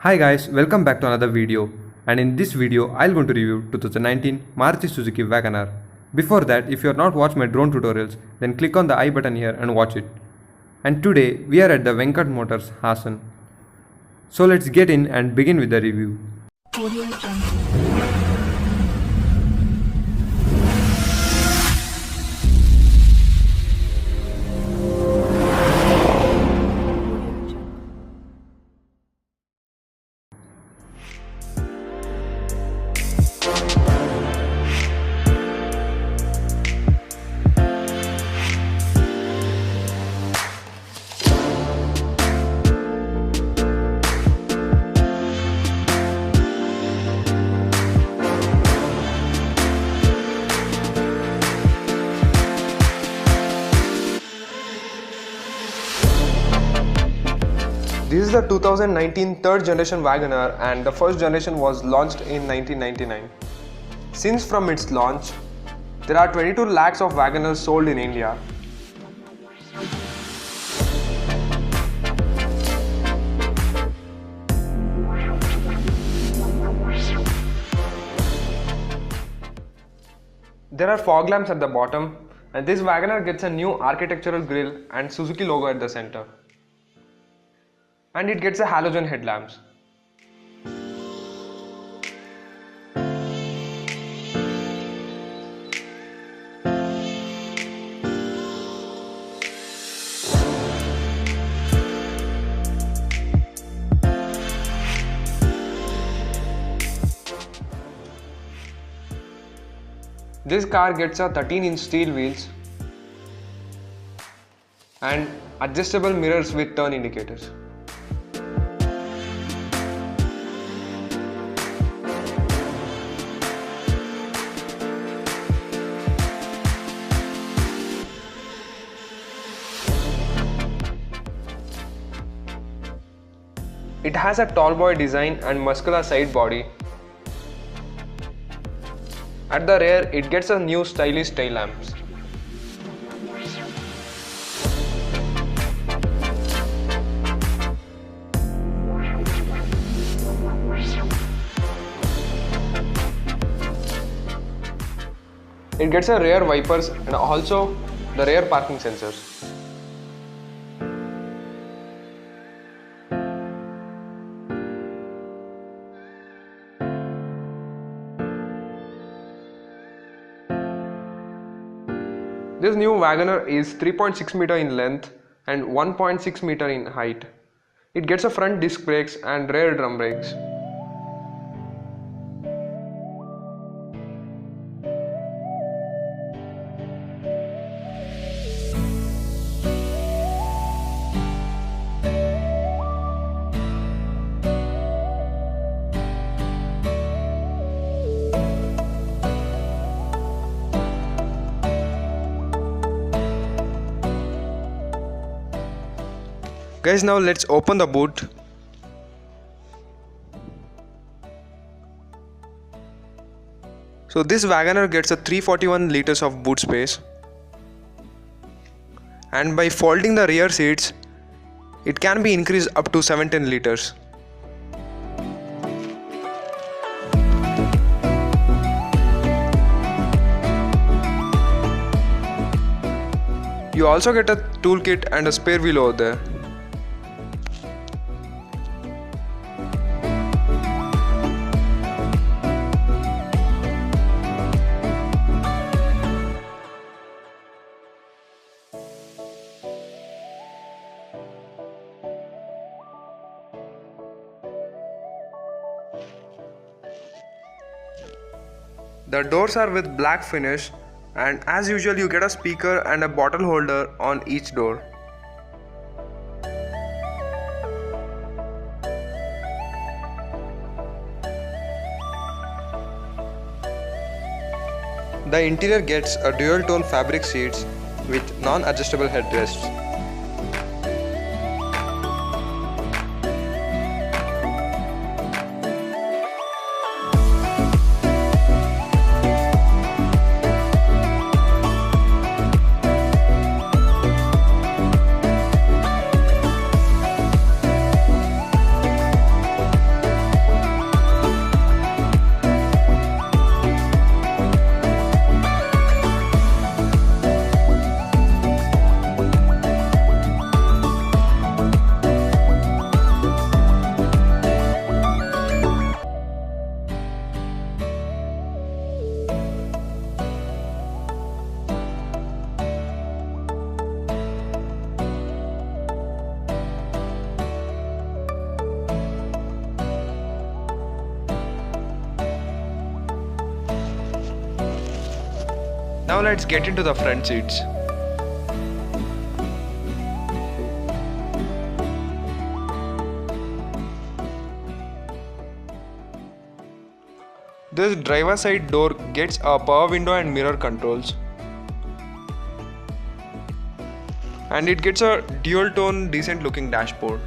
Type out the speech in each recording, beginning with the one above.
Hi guys, welcome back to another video. And in this video, I'll going to review 2019 Maruti Suzuki WagonR. Before that, if you have not watched my drone tutorials, then click on the I button here and watch it. And today, we are at the Venkat Motors, Hassan. So let's get in and begin with the review. This is the 2019 third generation WagonR and the first generation was launched in 1999. Since from its launch, there are 22 lakhs of WagonRs sold in India. There are fog lamps at the bottom and this WagonR gets a new architectural grille and Suzuki logo at the center. And it gets a halogen headlamps. This car gets a 13-inch steel wheels and adjustable mirrors with turn indicators. It has a tall boy design and muscular side body. At the rear, it gets a new stylish tail lamps. It gets a rear wipers and also the rear parking sensors. This new WagonR is 3.6 meter in length and 1.6 meter in height. It gets a front disc brakes and rear drum brakes. Guys, now let's open the boot. So this WagonR gets a 341 liters of boot space, and by folding the rear seats, it can be increased up to 710 liters. You also get a toolkit and a spare wheel over there. The doors are with black finish, and as usual you get a speaker and a bottle holder on each door. The interior gets a dual tone fabric seats with non-adjustable headrests. Now let's get into the front seats. This driver side door gets a power window and mirror controls. And it gets a dual tone decent looking dashboard.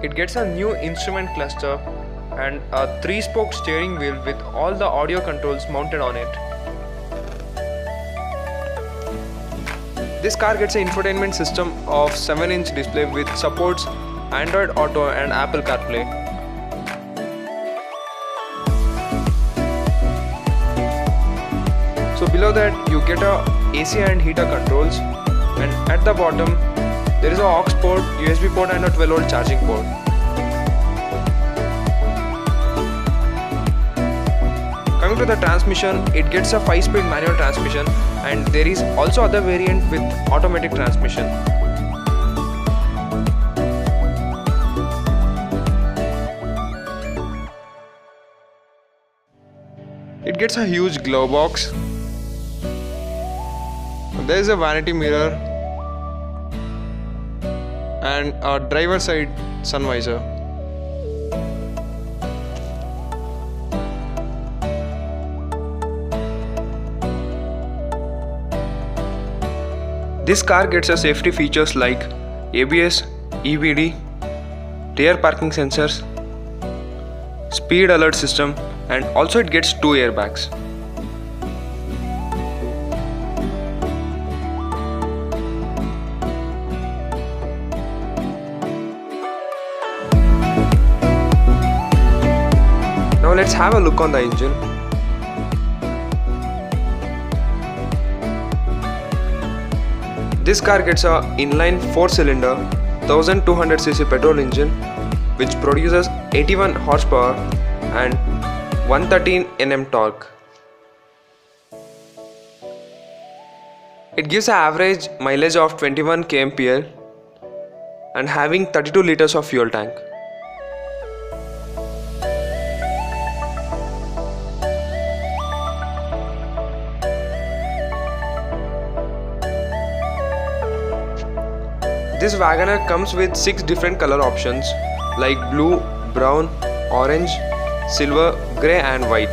It gets a new instrument cluster and a 3-spoke steering wheel with all the audio controls mounted on it. This car gets an infotainment system of 7-inch display with supports Android Auto and Apple CarPlay. So below that you get a AC and heater controls, and at the bottom there is a aux port, USB port and a 12-volt charging port. Coming to the transmission, it gets a 5-speed manual transmission, and there is also other variant with automatic transmission. It gets a huge glove box. There is a vanity mirror and a driver side sun visor. This car gets a safety features like ABS, EBD, rear parking sensors, speed alert system, and also it gets 2 airbags. Now let's have a look on the engine. This car gets a inline 4-cylinder 1200cc petrol engine which produces 81 horsepower and 113 Nm torque. It gives an average mileage of 21 kmpl and having 32 liters of fuel tank. This WagonR comes with 6 different color options like blue, brown, orange, silver, grey and white.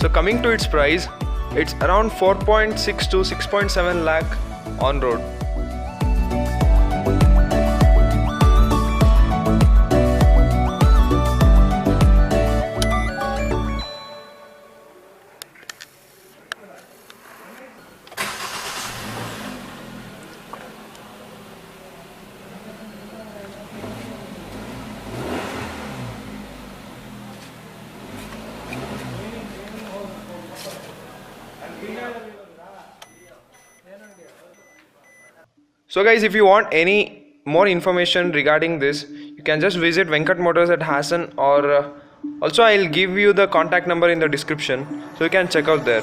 So coming to its price, it's around 4.6 to 6.7 lakh on road. So guys, if you want any more information regarding this, you can just visit Venkat Motors at Hassan, or also I'll give you the contact number in the description, so you can check out there.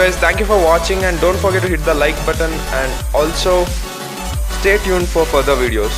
guys, thank you for watching, and don't forget to hit the like button and also stay tuned for further videos.